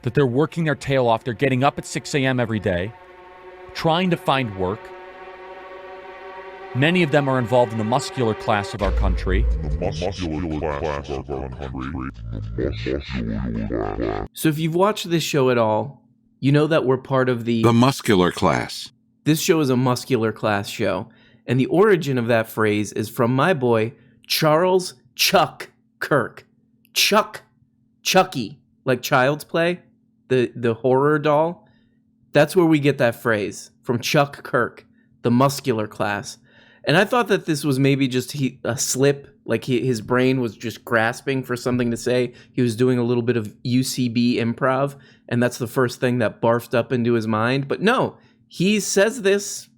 that they're working their tail off. They're getting up at 6 a.m. every day, trying to find work. Many of them are involved in the muscular class of our country. So if you've watched this show at all, you know that we're part of the muscular class. This show is a muscular class show. And the origin of that phrase is from my boy, Charles Chuck Kirk. Chucky, like Child's Play, the horror doll. That's where we get that phrase, from Chuck Kirk, the muscular class. And I thought that this was maybe just a slip, like his brain was just grasping for something to say. He was doing a little bit of UCB improv, and that's the first thing that barfed up into his mind. But no, he says this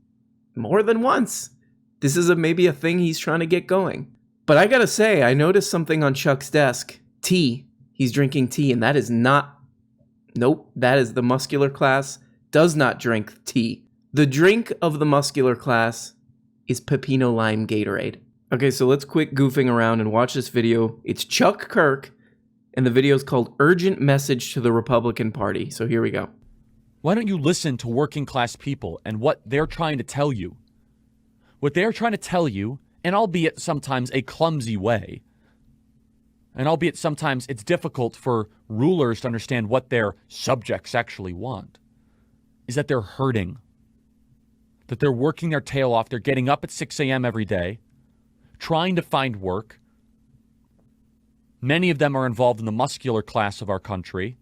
more than once. This is maybe a thing he's trying to get going. But I gotta say, I noticed something on Chuck's desk. Tea. He's drinking tea, and that is not... Nope, that is the muscular class. Does not drink tea. The drink of the muscular class is Pepino Lime Gatorade. Okay, so let's quit goofing around and watch this video. It's Chuck Kirk, and the video is called Urgent Message to the Republican Party. So here we go. Why don't you listen to working class people and what they're trying to tell you? What they're trying to tell you, and albeit sometimes a clumsy way, and albeit sometimes it's difficult for rulers to understand what their subjects actually want, is that they're hurting. That they're working their tail off. They're getting up at 6 a.m. every day, trying to find work. Many of them are involved in the muscular class of our country.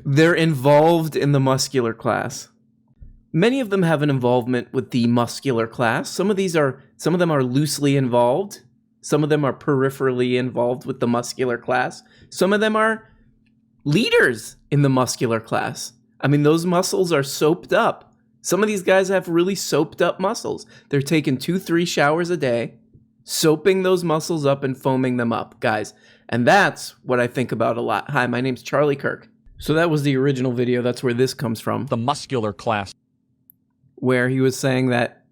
They're involved in the muscular class. Many of them have an involvement with the muscular class. Some of them are loosely involved. Some of them are peripherally involved with the muscular class. Some of them are leaders in the muscular class. I mean, those muscles are soaped up. Some of these guys have really soaped up muscles. They're taking 2-3 showers a day, soaping those muscles up and foaming them up, guys. And that's what I think about a lot. Hi, my name's Charlie Kirk. So that was the original video. That's where this comes from. The muscular class. Where he was saying that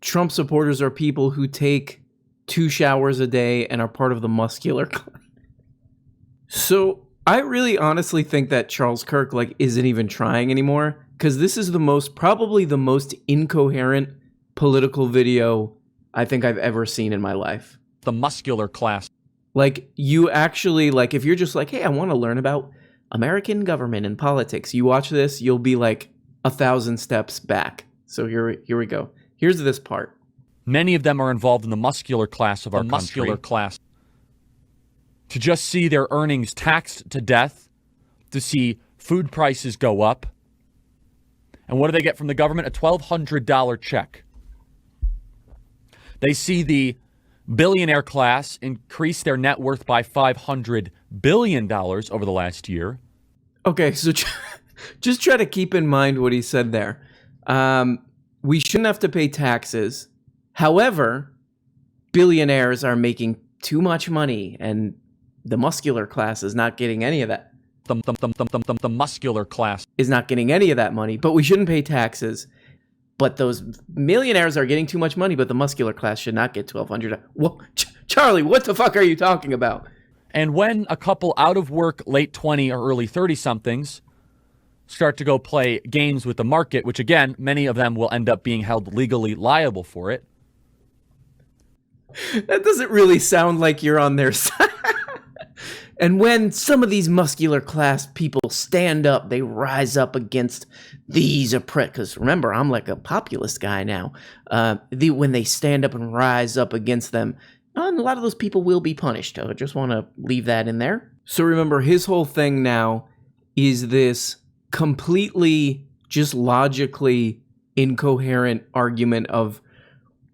Trump supporters are people who take 2 showers a day and are part of the muscular class. So I really honestly think that Charles Kirk isn't even trying anymore, because this is probably the most incoherent political video I think I've ever seen in my life. The muscular class. You actually, if you're just hey, I want to learn about American government and politics, you watch this, you'll be 1,000 steps back. So here we go. Here's this part. Many of them are involved in the muscular class of our country. Muscular class. To just see their earnings taxed to death, to see food prices go up. And what do they get from the government? A $1,200 check. They see the billionaire class increase their net worth by $500 billion over the last year. Okay, so just try to keep in mind what he said there. We shouldn't have to pay taxes. However, billionaires are making too much money, and the muscular class is not getting any of that. The muscular class is not getting any of that money, but we shouldn't pay taxes. But those millionaires are getting too much money, but the muscular class should not get $1,200. Well, Charlie, what the fuck are you talking about? And when a couple out of work, late 20 or early 30-somethings start to go play games with the market, which again, many of them will end up being held legally liable for it. That doesn't really sound like you're on their side. And when some of these muscular class people stand up, they rise up against these oppressed. Because remember, I'm a populist guy now. When they stand up and rise up against them, a lot of those people will be punished. I just want to leave that in there. So remember, his whole thing now is this completely just logically incoherent argument of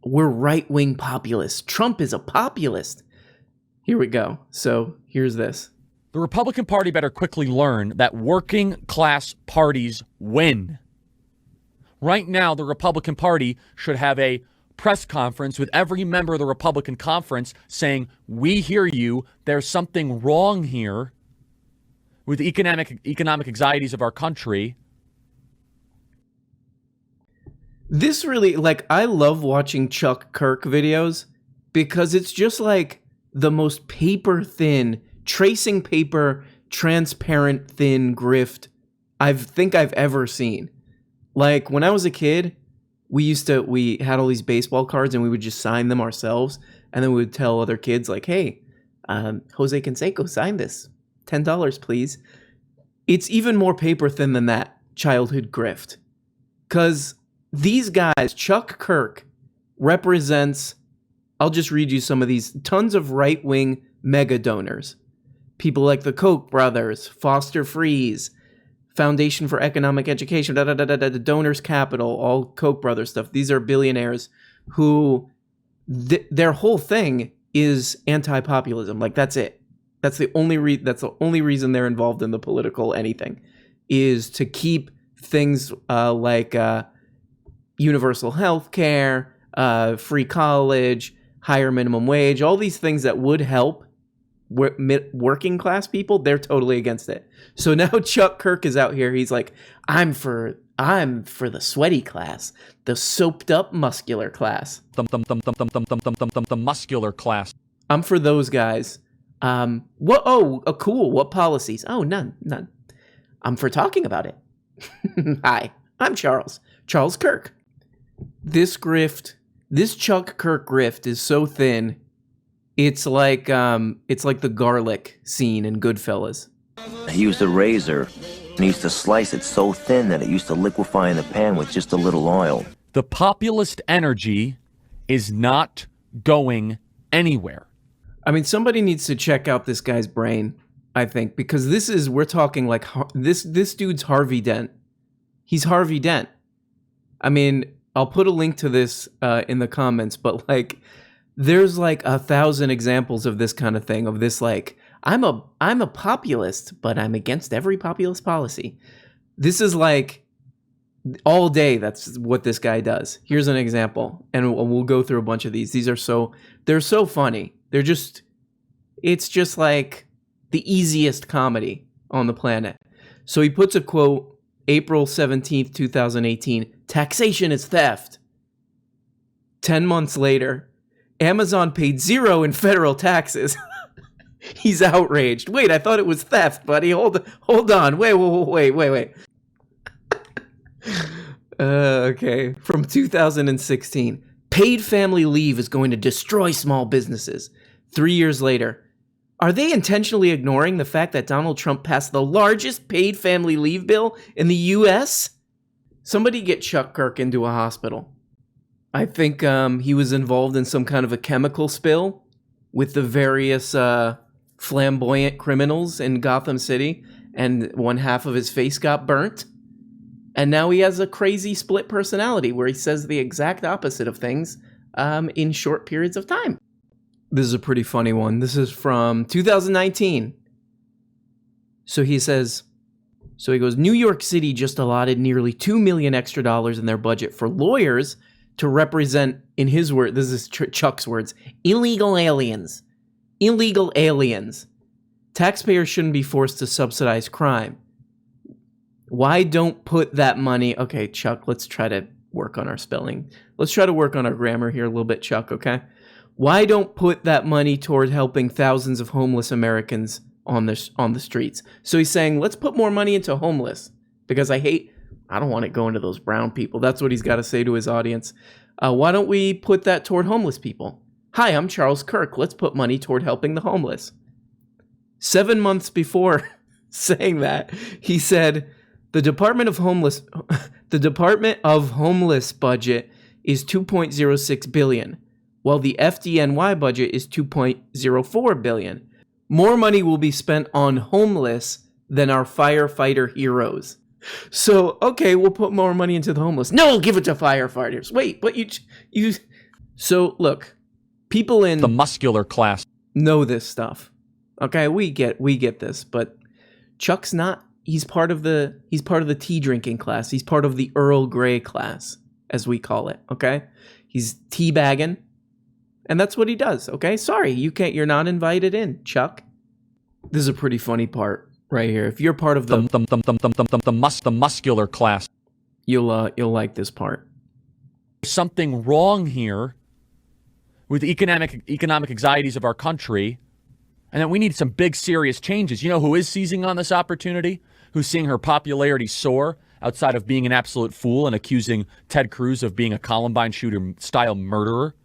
we're right-wing populists. Trump is a populist. Here we go. So here's this. The Republican Party better quickly learn that working class parties win. Right now, the Republican Party should have a press conference with every member of the Republican conference saying, we hear you, there's something wrong here with the economic anxieties of our country. This really, I love watching Chuck Kirk videos because it's just the most paper thin, tracing paper, transparent thin grift I think I've ever seen. Like when I was a kid, we had all these baseball cards and we would just sign them ourselves. And then we would tell other kids like, hey, Jose Canseco signed this. $10, please. It's even more paper thin than that childhood grift. Because these guys, Chuck Kirk, represents, I'll just read you some of these, tons of right-wing mega donors. People like the Koch brothers, Foster Freeze, Foundation for Economic Education, Donors Capital, all Koch brothers stuff. These are billionaires who, their whole thing is anti-populism. Like, that's it. That's the only reason they're involved in the political anything, is to keep things like universal health care, free college, higher minimum wage, all these things that would help working class people. They're totally against it. So now Chuck Kirk is out here. He's like, I'm for the sweaty class, the soaped up muscular class. The muscular class. I'm for those guys. What? Oh, cool. What policies? Oh, none. I'm for talking about it. Hi, I'm Charles Kirk. This Chuck Kirk grift is so thin. It's like the garlic scene in Goodfellas. He used a razor and he used to slice it so thin that it used to liquefy in the pan with just a little oil. The populist energy is not going anywhere. I mean, somebody needs to check out this guy's brain, I think, because we're talking like this dude's Harvey Dent. He's Harvey Dent. I mean, I'll put a link to this in the comments, but like, there's like 1,000 examples of this kind of thing, of this like, I'm a populist, but I'm against every populist policy. This is like all day. That's what this guy does. Here's an example, and we'll go through a bunch of these. They're so funny. It's just like the easiest comedy on the planet. So he puts a quote, April 17th, 2018, taxation is theft. 10 months later, Amazon paid $0 in federal taxes. He's outraged. Wait, I thought it was theft, buddy. Hold on. Wait. Okay. From 2016. Paid family leave is going to destroy small businesses. 3 years later. Are they intentionally ignoring the fact that Donald Trump passed the largest paid family leave bill in the U.S.? Somebody get Chuck Kirk into a hospital. I think he was involved in some kind of a chemical spill with the various flamboyant criminals in Gotham City, and one half of his face got burnt. And now he has a crazy split personality where he says the exact opposite of things in short periods of time. This is a pretty funny one. This is from 2019. So he goes, New York City just allotted nearly $2 million extra dollars in their budget for lawyers to represent, in his word, this is Chuck's words, illegal aliens. Illegal aliens. Taxpayers shouldn't be forced to subsidize crime. Why don't put that money... Okay, Chuck, let's try to work on our spelling. Let's try to work on our grammar here a little bit, Chuck, okay? Why don't put that money toward helping thousands of homeless Americans on the streets? So he's saying, let's put more money into homeless, because I don't want it going to those brown people. That's what he's got to say to his audience. Why don't we put that toward homeless people? Hi, I'm Charles Kirk. Let's put money toward helping the homeless. 7 months before saying that, he said, the Department of Homeless budget is $2.06 billion, while the FDNY budget is $2.04 billion. More money will be spent on homeless than our firefighter heroes. So, okay, we'll put more money into the homeless. No, give it to firefighters. Wait, but you. So, look, people in the muscular class know this stuff. Okay, we get this, but Chuck's not. He's part of the tea drinking class. He's part of the Earl Grey class, as we call it. Okay, he's teabagging, and that's what he does. Okay, sorry, you're not invited in, Chuck. This is a pretty funny part right here. If you're part of the muscular class, you'll like this part. Something wrong here with the economic anxieties of our country, and that we need some big, serious changes. You know who is seizing on this opportunity? Who's seeing her popularity soar outside of being an absolute fool and accusing Ted Cruz of being a Columbine shooter-style murderer?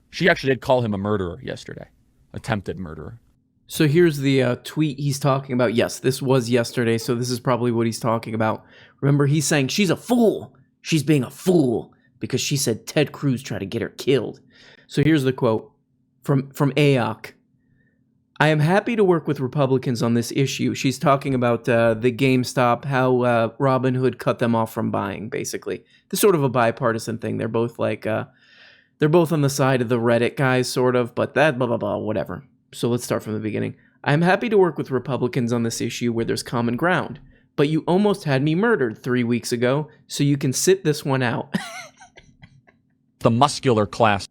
She actually did call him a murderer yesterday. Attempted murderer. So here's the tweet he's talking about. Yes, this was yesterday, so this is probably what he's talking about. Remember, he's saying she's a fool. She's being a fool because she said Ted Cruz tried to get her killed. So here's the quote from AOC. I am happy to work with Republicans on this issue. She's talking about the GameStop, how Robinhood cut them off from buying, basically. This sort of a bipartisan thing. They're both like, they're both on the side of the Reddit guys, sort of, but that blah, blah, blah, whatever. So let's start from the beginning. I am happy to work with Republicans on this issue where there's common ground, but you almost had me murdered 3 weeks ago, so you can sit this one out. The muscular class.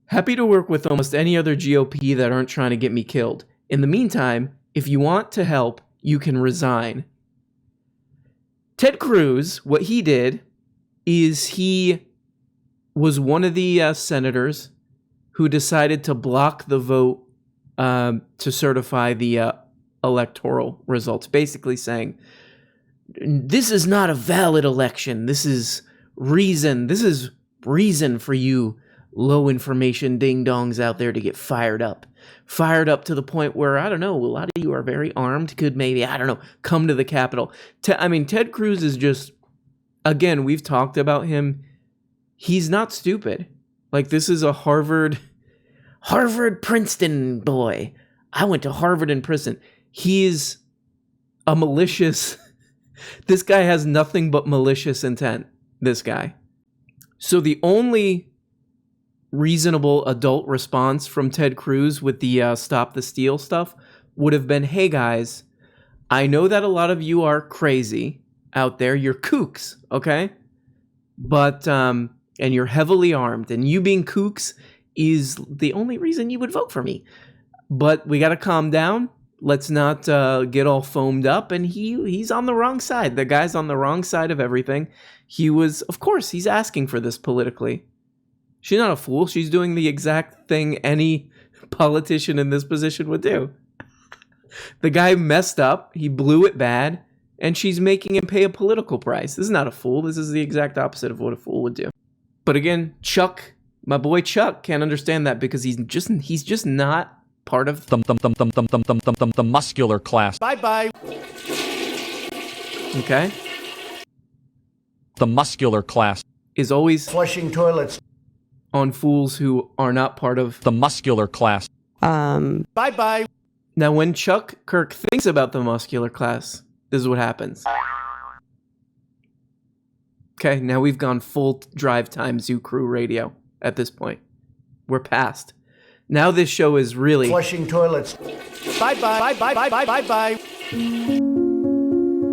Happy to work with almost any other GOP that aren't trying to get me killed. In the meantime, if you want to help, you can resign. Ted Cruz, what he did is he was one of the senators who decided to block the vote to certify the electoral results, basically saying, this is not a valid election. This is reason for you low information ding-dongs out there to get fired up to the point where, I don't know, a lot of you are very armed, could maybe, I don't know, come to the Capitol. Ted Cruz is just, again, we've talked about him. He's not stupid. Like, this is a Harvard Princeton boy. I went to Harvard and Princeton. He's a malicious, this guy has nothing but malicious intent, this guy. So the only reasonable adult response from Ted Cruz with the Stop the Steal stuff would have been, hey guys, I know that a lot of you are crazy out there. You're kooks, okay? But, and you're heavily armed, and you being kooks is the only reason you would vote for me. But we got to calm down. Let's not get all foamed up. And he's on the wrong side. The guy's on the wrong side of everything. He was, of course, he's asking for this politically. She's not a fool. She's doing the exact thing any politician in this position would do. The guy messed up. He blew it bad. And she's making him pay a political price. This is not a fool. This is the exact opposite of what a fool would do. But again, Chuck, my boy Chuck, can't understand that because he's just not part of the muscular class. Bye-bye. Okay? The muscular class is always Flushing toilets. on fools who are not part of the muscular class. Bye-bye. Now, when Chuck Kirk thinks about the muscular class, this is what happens. Okay, now we've gone full drive time Zoo Crew radio at this point. We're past. Now this show is really Flushing toilets. Bye-bye. Bye-bye. Bye-bye.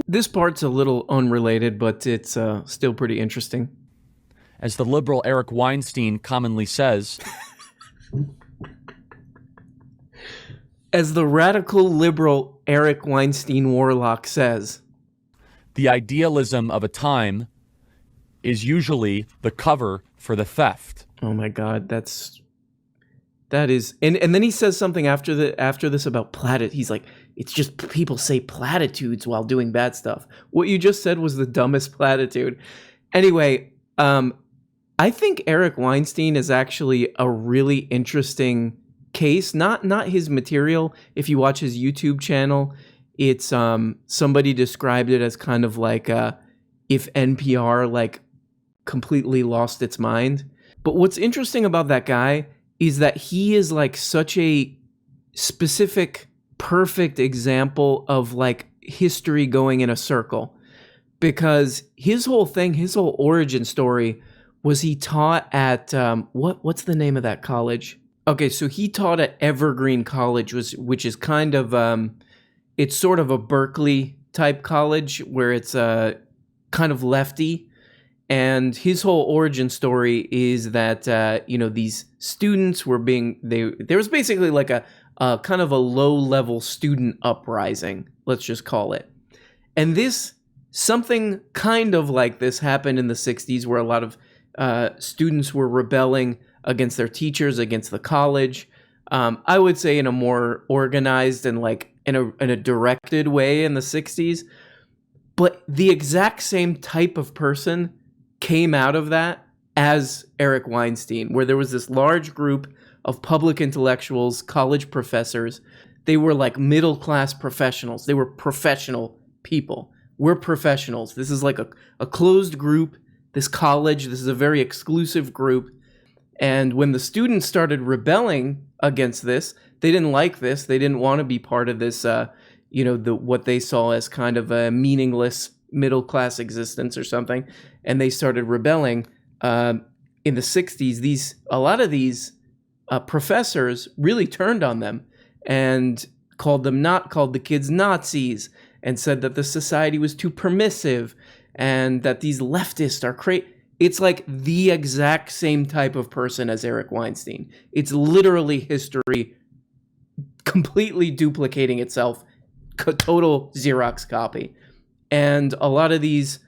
This part's a little unrelated, but it's still pretty interesting. As the liberal Eric Weinstein commonly says, as the radical liberal Eric Weinstein Warlock says, the idealism of a time is usually the cover for the theft. Oh my God, that is, and then he says something after this about he's like, it's just people say platitudes while doing bad stuff. What you just said was the dumbest platitude. Anyway, I think Eric Weinstein is actually a really interesting case. Not his material. If you watch his YouTube channel, it's somebody described it as kind of like if NPR like completely lost its mind. But what's interesting about that guy is that he is like such a specific, perfect example of like history going in a circle, because his whole origin story was he taught at what's the name of that college? Okay, so he taught at Evergreen College, which is kind of it's sort of a Berkeley type college where it's kind of lefty. And his whole origin story is that these students were there was basically like a kind of a low-level student uprising, let's just call it. And something kind of like this happened in the 60s where a lot of students were rebelling against their teachers, against the college. I would say in a more organized and like in a directed way in the 60s. But the exact same type of person came out of that as Eric Weinstein, where there was this large group of public intellectuals, college professors. They were like middle-class professionals. They were professional people. We're professionals. This is like a closed group. This college, this is a very exclusive group. And when the students started rebelling against this, they didn't like this. They didn't want to be part of this, what they saw as kind of a meaningless middle-class existence or something. And they started rebelling. In the 60s, a lot of these professors really turned on them and called the kids Nazis and said that the society was too permissive and that these leftists are crazy. It's like the exact same type of person as Eric Weinstein. It's literally history completely duplicating itself, total Xerox copy. And a lot of these,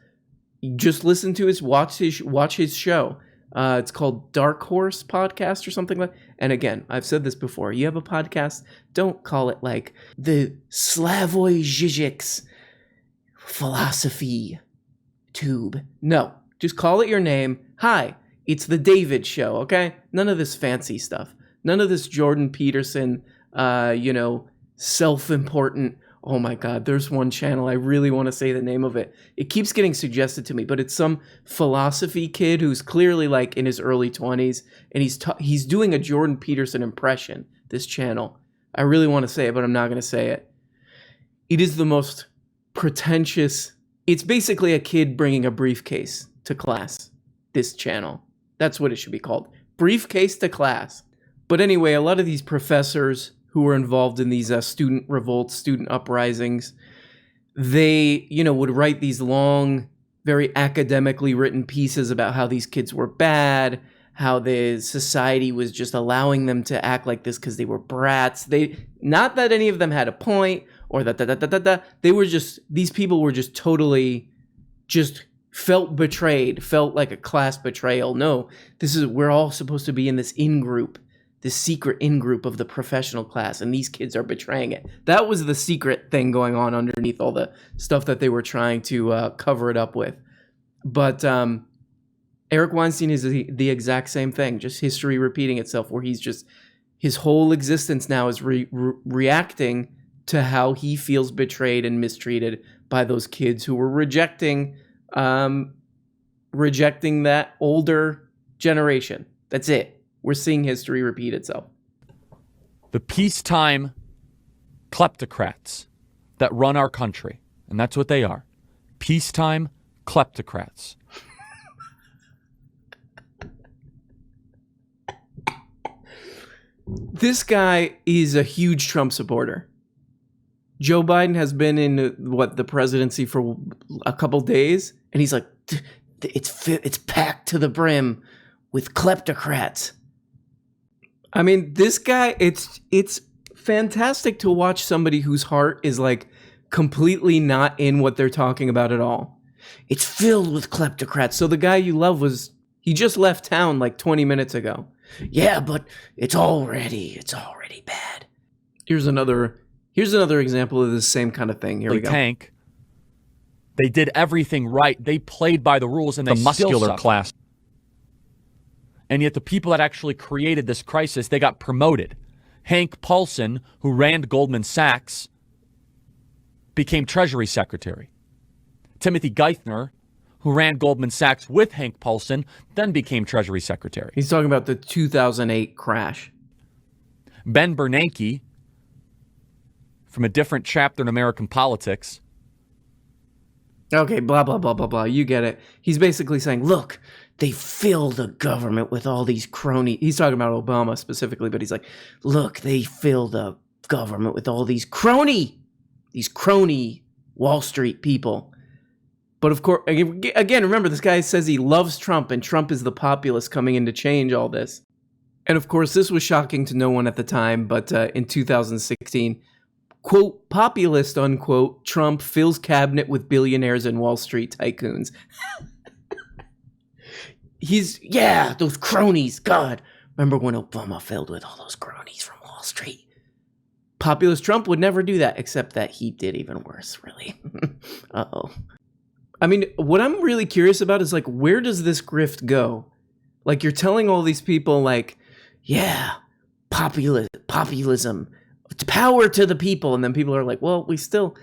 just listen to watch his show. It's called Dark Horse Podcast or something like that. And again, I've said this before. You have a podcast, don't call it like the Slavoj Žižek's philosophy tube. No, just call it your name. Hi, it's the David Show, okay? None of this fancy stuff. None of this Jordan Peterson, self-important. Oh my God, there's one channel. I really want to say the name of it. It keeps getting suggested to me, but it's some philosophy kid who's clearly like in his early 20s, and he's doing a Jordan Peterson impression, this channel. I really want to say it, but I'm not going to say it. It is the most pretentious. It's basically a kid bringing a briefcase to class, this channel. That's what it should be called. Briefcase to class. But anyway, a lot of these professors who were involved in these student revolts, student uprisings, they, would write these long, very academically written pieces about how these kids were bad, how the society was just allowing them to act like this because they were brats. Not that any of them had a point or they were just, these people were just totally just felt betrayed, felt like a class betrayal. No, we're all supposed to be in this in-group, this secret in-group of the professional class, and these kids are betraying it. That was the secret thing going on underneath all the stuff that they were trying to cover it up with. But Eric Weinstein is the exact same thing, just history repeating itself, where he's just, his whole existence now is reacting to how he feels betrayed and mistreated by those kids who were rejecting that older generation. That's it. We're seeing history repeat itself. The peacetime kleptocrats that run our country, and that's what they are. Peacetime kleptocrats. This guy is a huge Trump supporter. Joe Biden has been in the presidency for a couple days, and he's like, it's packed to the brim with kleptocrats. I mean, this guy, it's fantastic to watch somebody whose heart is like completely not in what they're talking about at all. It's filled with kleptocrats. So the guy you love he just left town like 20 minutes ago. Yeah, but it's already bad. Here's another example of the same kind of thing. Here we go. Tank. They did everything right. They played by the rules, and they muscular class. And yet the people that actually created this crisis, they got promoted. Hank Paulson, who ran Goldman Sachs, became Treasury Secretary. Timothy Geithner, who ran Goldman Sachs with Hank Paulson, then became Treasury Secretary. He's talking about the 2008 crash. Ben Bernanke, from a different chapter in American politics. Okay, blah, blah, blah, blah, blah. You get it. He's basically saying, look, they fill the government with all these cronies. He's talking about Obama specifically, but he's like, look, they fill the government with all these crony Wall Street people. But of course, again, remember, this guy says he loves Trump, and Trump is the populist coming in to change all this. And of course, this was shocking to no one at the time, but in 2016, quote, populist, unquote, Trump fills cabinet with billionaires and Wall Street tycoons. Those cronies, God, Remember when Obama filled with all those cronies from Wall Street? Populist Trump would never do that, except that he did even worse, really. Uh-oh. I mean, what I'm really curious about is, like, where does this grift go? Like, you're telling all these people, like, yeah, populism, power to the people. And then people are like, well, we still,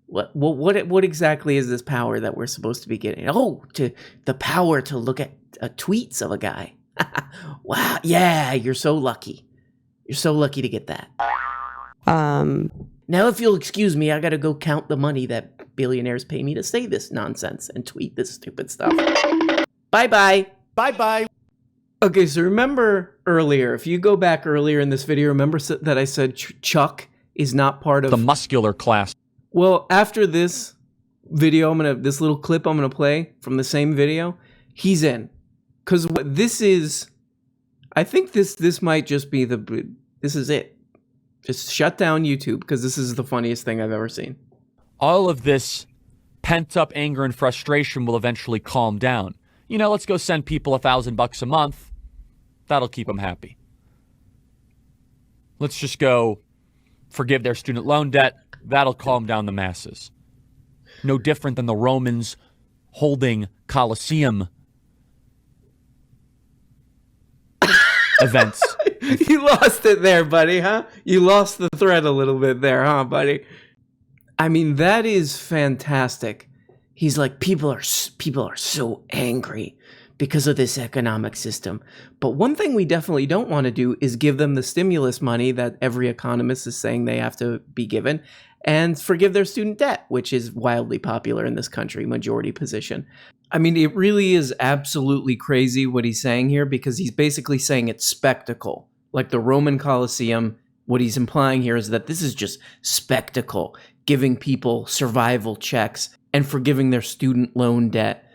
what exactly is this power that we're supposed to be getting? Oh, to the power to look at tweets of a guy. Wow. Yeah, you're so lucky. You're so lucky to get that. Now, if you'll excuse me, I got to go count the money that billionaires pay me to say this nonsense and tweet this stupid stuff. Bye-bye. Bye-bye. Okay, so remember earlier, if you go back earlier in this video, remember that I said Chuck is not part of The Muscular class. Well, after this video, this little clip I'm gonna play from the same video, he's in. Because what this is, I think this might just be this is it. Just shut down YouTube, because this is the funniest thing I've ever seen. All of this pent-up anger and frustration will eventually calm down. You know, let's go send people $1,000 a month. That'll keep them happy. Let's just go forgive their student loan debt. That'll calm down the masses. No different than the Romans holding Colosseum events. You lost it there, buddy, huh? You lost the thread a little bit there, huh, buddy? I mean, that is fantastic. He's like, people are so angry because of this economic system. But one thing we definitely don't want to do is give them the stimulus money that every economist is saying they have to be given, and forgive their student debt, which is wildly popular in this country, majority position. I mean, it really is absolutely crazy what he's saying here, because he's basically saying it's spectacle. Like the Roman Colosseum, what he's implying here is that this is just spectacle, giving people survival checks and forgiving their student loan debt.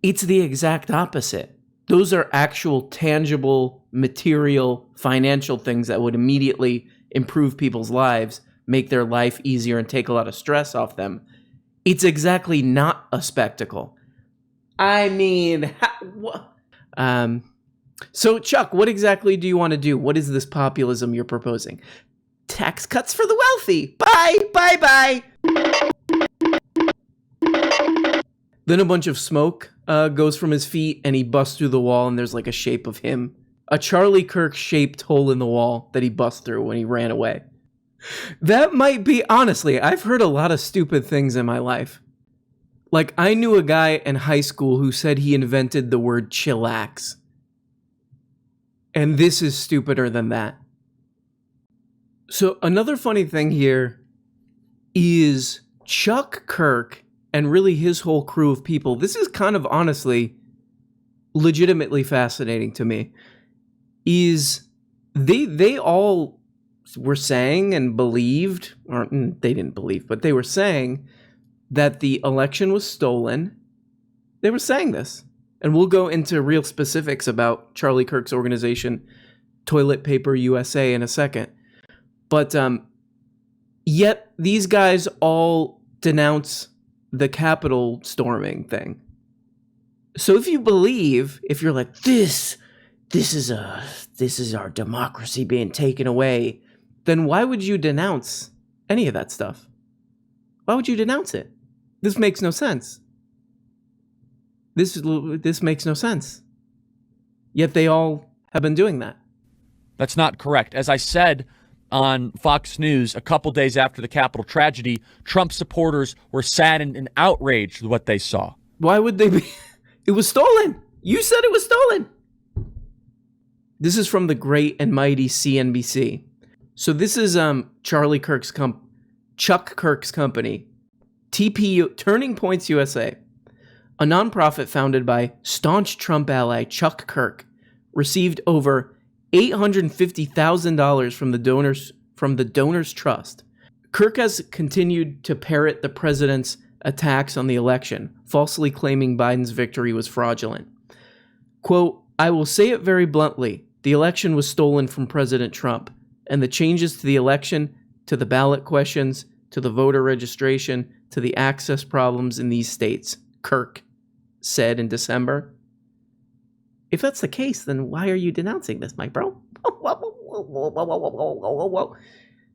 It's the exact opposite. Those are actual, tangible, material, financial things that would immediately improve people's lives, make their life easier, and take a lot of stress off them. It's exactly not a spectacle. I mean, so Chuck, what exactly do you want to do? What is this populism you're proposing? Tax cuts for the wealthy. Bye, bye, bye. Then a bunch of smoke goes from his feet, and he busts through the wall, and there's like a shape of him. A Charlie Kirk shaped hole in the wall that he bust through when he ran away. That might be, honestly, I've heard a lot of stupid things in my life. Like, I knew a guy in high school who said he invented the word chillax. And this is stupider than that. So another funny thing here is Chuck Kirk and really his whole crew of people. This is kind of honestly legitimately fascinating to me. Is they all were saying and believed, or they didn't believe, but they were saying that the election was stolen. They were saying this. And we'll go into real specifics about Charlie Kirk's organization, Toilet Paper USA, in a second. But yet these guys all denounce the Capitol storming thing. So if you believe, if you're like, this is our democracy being taken away, then why would you denounce any of that stuff? Why would you denounce it? This makes no sense. This makes no sense. Yet they all have been doing that. That's not correct. As I said on Fox News a couple days after the Capitol tragedy, Trump supporters were saddened and outraged with what they saw. Why would they be? It was stolen. You said it was stolen. This is from the great and mighty CNBC. So this is Chuck Kirk's company, TPU, Turning Points USA, a nonprofit founded by staunch Trump ally Chuck Kirk, received over $850,000 from the donors trust. Kirk has continued to parrot the president's attacks on the election, falsely claiming Biden's victory was fraudulent. Quote, "I will say it very bluntly. The election was stolen from President Trump, and the changes to the election, to the ballot questions, to the voter registration, to the access problems in these states," Kirk said in December. If that's the case, then why are you denouncing this, my bro?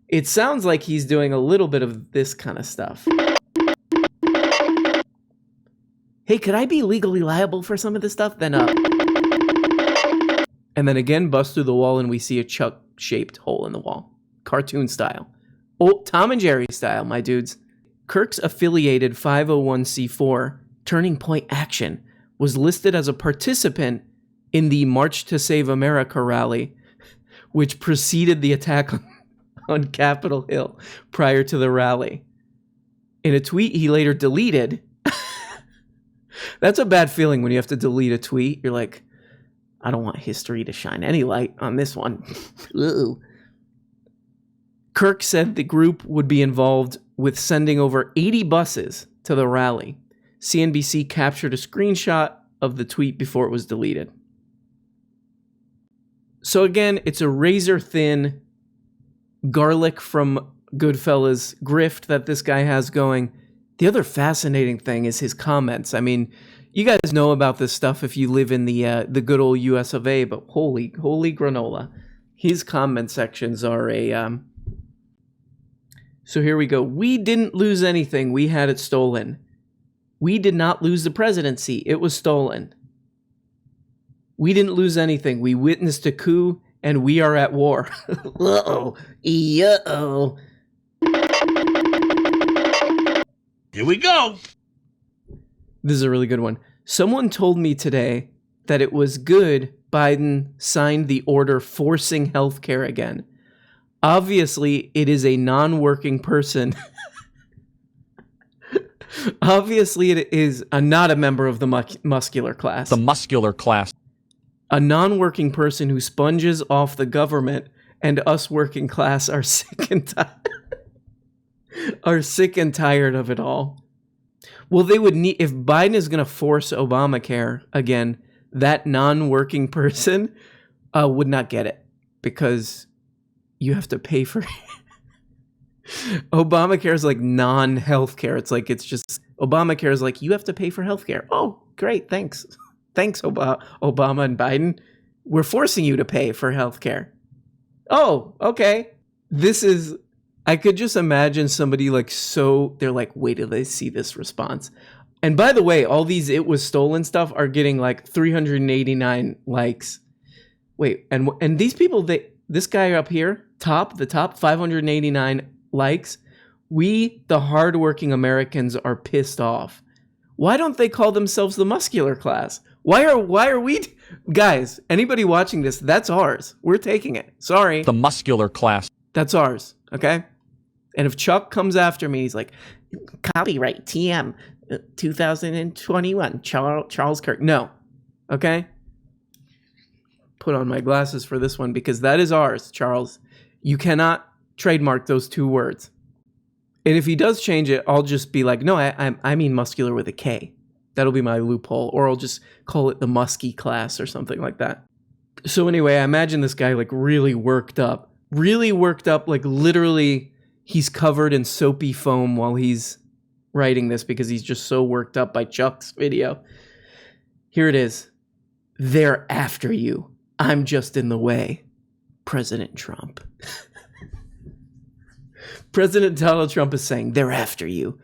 It sounds like he's doing a little bit of this kind of stuff. Hey, could I be legally liable for some of this stuff? Then and then again, bust through the wall and we see a Chuck-shaped hole in the wall. Cartoon style. Oh, Tom and Jerry style, my dudes. Kirk's affiliated 501c4, Turning Point Action, was listed as a participant in the March to Save America rally, which preceded the attack on Capitol Hill prior to the rally. In a tweet he later deleted. That's a bad feeling when you have to delete a tweet. You're like, I don't want history to shine any light on this one. Kirk said the group would be involved with sending over 80 buses to the rally. CNBC captured a screenshot of the tweet before it was deleted. So again, it's a razor-thin garlic from Goodfellas grift that this guy has going. The other fascinating thing is his comments. I mean, you guys know about this stuff if you live in the good old US of A, but holy granola. His comment sections are a... So here we go. We didn't lose anything. We had it stolen. We did not lose the presidency. It was stolen. We didn't lose anything. We witnessed a coup, and we are at war. Uh-oh. Uh-oh. Here we go. This is a really good one. Someone told me today that it was good Biden signed the order forcing healthcare again. Obviously, it is a non-working person. Obviously, it is not a member of the muscular class. The muscular class. A non-working person who sponges off the government, and us working class are sick and tired of it all. Well, they would need, if Biden is going to force Obamacare again, that non-working person would not get it because you have to pay for it. Obamacare is like non-healthcare. It's just Obamacare is like, you have to pay for healthcare. Oh, great. Thanks. Thanks, Obama and Biden. We're forcing you to pay for healthcare. Oh, okay. I could just imagine somebody they're like, wait till they see this response. And by the way, all these "it was stolen" stuff are getting like 389 likes. Wait, and these people, this guy up here, the top 589 likes. We, the hardworking Americans, are pissed off. Why don't they call themselves the muscular class? Why are we, guys? Anybody watching this? That's ours. We're taking it. Sorry. The muscular class. That's ours. Okay. And if Chuck comes after me, he's like, copyright TM 2021 Charles Kirk. No. Okay. Put on my glasses for this one because that is ours, Charles. You cannot trademark those two words. And if he does change it, I'll just be like, no, I mean muscular with a K. That'll be my loophole. Or I'll just call it the musky class or something like that. So anyway, I imagine this guy like really worked up, like literally he's covered in soapy foam while he's writing this because he's just so worked up by Chuck's video. Here it is. They're after you. I'm just in the way. President Trump. President Donald Trump is saying, they're after you.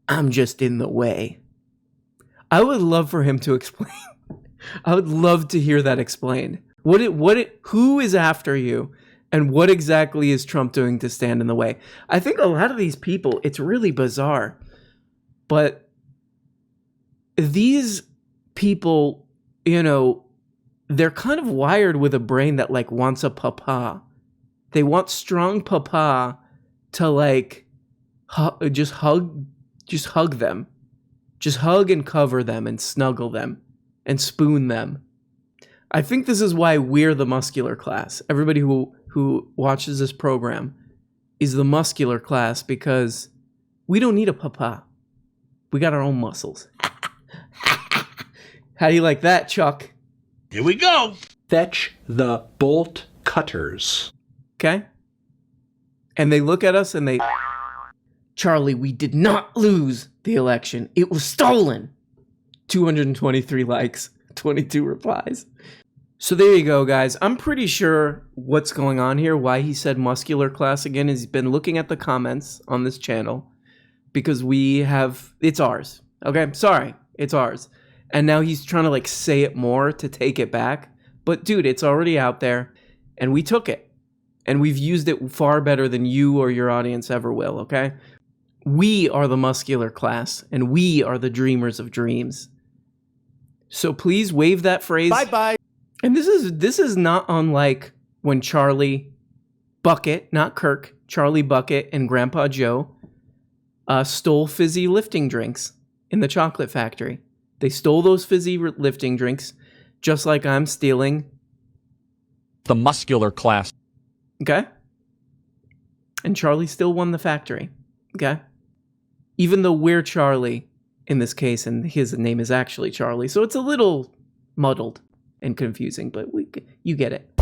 I'm just in the way. I would love for him to explain. I would love to hear that explained. Who is after you? And what exactly is Trump doing to stand in the way? I think a lot of these people, it's really bizarre. But these people, they're kind of wired with a brain that like wants a papa. They want strong papa to like just hug them. Just hug and cover them and snuggle them and spoon them. I think this is why we're the muscular class. Everybody who watches this program is the muscular class because we don't need a papa. We got our own muscles. How do you like that, Chuck? Here we go. Fetch the bolt cutters. Okay? And they look at us and they... Charlie, we did not lose the election. It was stolen. 223 likes. 22 replies. So there you go, guys. I'm pretty sure what's going on here, why he said muscular class again, is he's been looking at the comments on this channel because it's ours. Okay, sorry, it's ours. And now he's trying to like say it more to take it back. But dude, it's already out there and we took it. And we've used it far better than you or your audience ever will, okay? We are the muscular class and we are the dreamers of dreams. So please wave that phrase. Bye-bye. And this is not unlike when Charlie Bucket, not Kirk, Charlie Bucket and Grandpa Joe stole fizzy lifting drinks in the chocolate factory. They stole those fizzy lifting drinks just like I'm stealing The muscular class. Okay? And Charlie still won the factory. Okay? Even though we're Charlie in this case and his name is actually Charlie. So it's a little muddled and confusing, but you get it.